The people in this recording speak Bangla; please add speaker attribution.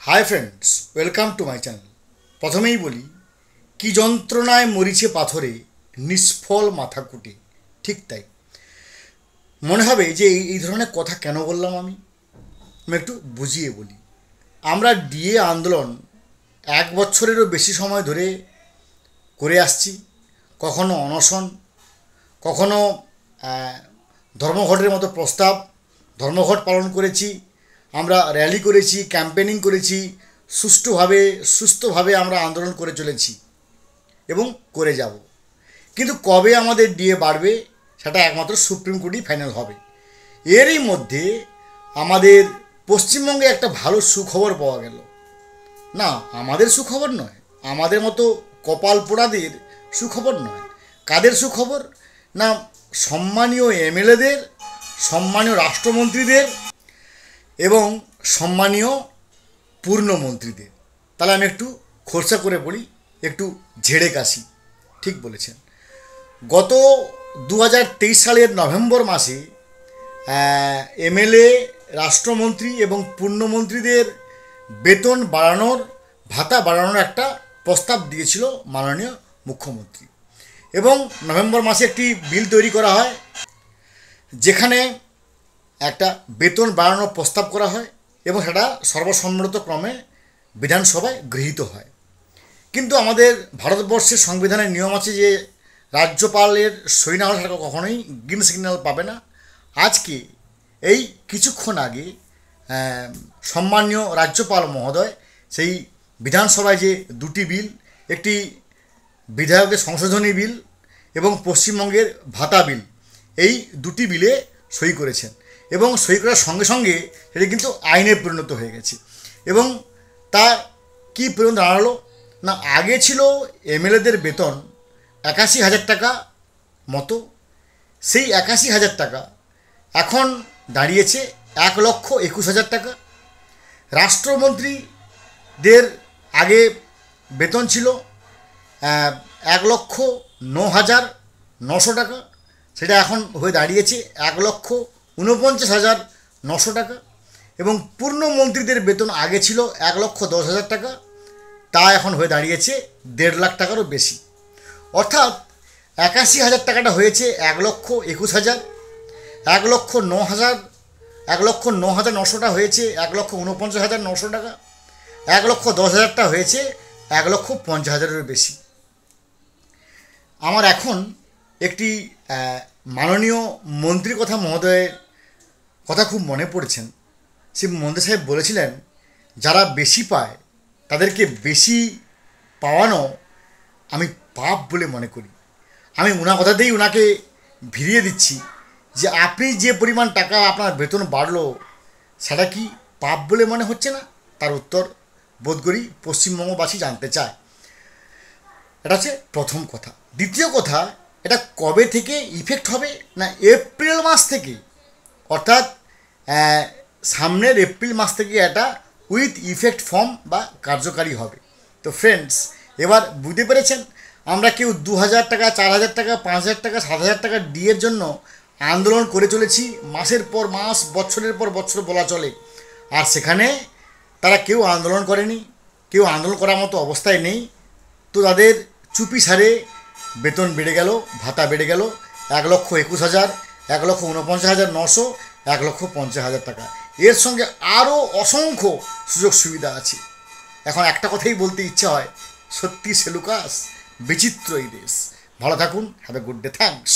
Speaker 1: Hi friends, welcome to my channel. প্রথমেই বলি, কি যন্ত্রণায় মরিছে পাথরে, নিষ্ফল মাথা কুটে। ঠিক তাই। মনে হবে যে এই ধরনের কথা কেন বললাম আমি একটু বুঝিয়ে বলি। আমরা ডিএ আন্দোলন 1 বছরেরও বেশি সময় ধরে করে আসছি। কখনো অনশন, কখনো ধর্মঘটের মতো প্রস্তাব, ধর্মঘট পালন করেছি, আমরা র্যালি করেছি, ক্যাম্পেনিং করেছি, সুস্থভাবে আমরা আন্দোলন করে চলেছি এবং করে যাব। কিন্তু কবে আমাদের ডিএ বাড়বে সেটা একমাত্র সুপ্রিম কোর্টই ফাইনাল হবে। এরই মধ্যে আমাদের পশ্চিমবঙ্গে একটা ভালো সুখবর পাওয়া গেল। না, আমাদের সুখবর নয়, আমাদের মতো কপাল পোড়াদের সুখবর নয়। কাদের সুখবর? না, সম্মানীয় এমএলএদের, সম্মানীয় রাষ্ট্রমন্ত্রীদের এবং সম্মানীয় পূর্ণমন্ত্রীদের। তাহলে আমি একটু খোলসা করে বলি, একটু ঝেড়ে কাশি। ঠিক বলেছেন। গত 2023 সালের নভেম্বর মাসে এমএলএ, রাষ্ট্রমন্ত্রী এবং পূর্ণমন্ত্রীদের বেতন বাড়ানোর, ভাতা বাড়ানোর একটা প্রস্তাব দিয়েছিল মাননীয় মুখ্যমন্ত্রী। এবং নভেম্বর মাসে একটি বিল তৈরি করা হয়, যেখানে একটা বেতন বাড়ানোর প্রস্তাব করা হয় এবং সেটা সর্বসম্মতক্রমে বিধানসভায় গৃহীত হয়। কিন্তু আমাদের ভারতবর্ষের সংবিধানের নিয়ম আছে যে রাজ্যপালের সই না হলে সেটা কখনোই গ্রিন সিগন্যাল পাবে না। আজকে এই কিছুক্ষণ আগে সম্মানীয় রাজ্যপাল মহোদয় সেই বিধানসভায় যে দুটি বিল, একটি বিধায়কের সংশোধনী বিল এবং পশ্চিমবঙ্গের ভাতা বিল, এই দুটি বিলে সই করেছেন এবং সই করার সঙ্গে সঙ্গে সেটি কিন্তু আইনে পরিণত হয়ে গেছে। এবং তা কী পরিণত দাঁড়ালো না, আগে ছিল এমএলএদের বেতন 81,000 টাকা মতো, সেই 81,000 টাকা এখন দাঁড়িয়েছে 1,21,000 টাকা। রাষ্ট্রমন্ত্রীদের আগে বেতন ছিল 1,09,900 টাকা, সেটা এখন হয়ে দাঁড়িয়েছে 1,49,900 টাকা। এবং পূর্ণমন্ত্রীদের বেতন আগে ছিল 1,10,000 টাকা, তা এখন হয়ে দাঁড়িয়েছে 1.5 লাখ টাকারও বেশি। অর্থাৎ 81,000 টাকাটা হয়েছে 1,21,000, 1,09,900টা হয়েছে 1,49,900 টাকা, 1,10,000টা হয়েছে 1,50,000-এর বেশি। আমার এখন একটি মাননীয় মন্ত্রী মহোদয়ের কথা খুব মনে পড়েছেন। সে মন্ত্রী সাহেব বলেছিলেন, যারা বেশি পায় তাদেরকে বেশি পাওয়ানো আমি পাপ বলে মনে করি। আমি ওনার কথাতেই ওনাকে ভিড়িয়ে দিচ্ছি যে আপনি যে পরিমাণ টাকা আপনার বেতন বাড়লো সেটা কি পাপ বলে মনে হচ্ছে না? তার উত্তর বোধ করি পশ্চিমবঙ্গবাসী জানতে চায়। এটা হচ্ছে প্রথম কথা। দ্বিতীয় কথা, এটা কবে থেকে ইফেক্ট হবে না, এপ্রিল মাস থেকে, অর্থাৎ সামনের এপ্রিল মাস থেকে এটা উইথ ইফেক্ট ফর্ম বা কার্যকারী হবে। তো ফ্রেন্ডস, এবার বুঝতে পেরেছেন, আমরা কেউ 2,000 টাকা, 4,000 টাকা, 5,000 টাকা, 7,000 টাকা ডিএর জন্য আন্দোলন করে চলেছি মাসের পর মাস, বছরের পর বছর বলা চলে। আর সেখানে তারা কেউ আন্দোলন করেনি, কেউ আন্দোলন করার মতো অবস্থায় নেই। তো তাদের চুপি সারে বেতন বেড়ে গেল, ভাতা বেড়ে গেল 1,21,000, 1,49,900, 1,50,000 টাকা। এর সঙ্গে আরও অসংখ্য সুযোগ সুবিধা আছে। এখন একটা কথাই বলতে ইচ্ছা হয়, সত্যি সেলুকাস, বিচিত্র এই দেশ। ভালো থাকুন, have a good day, thanks.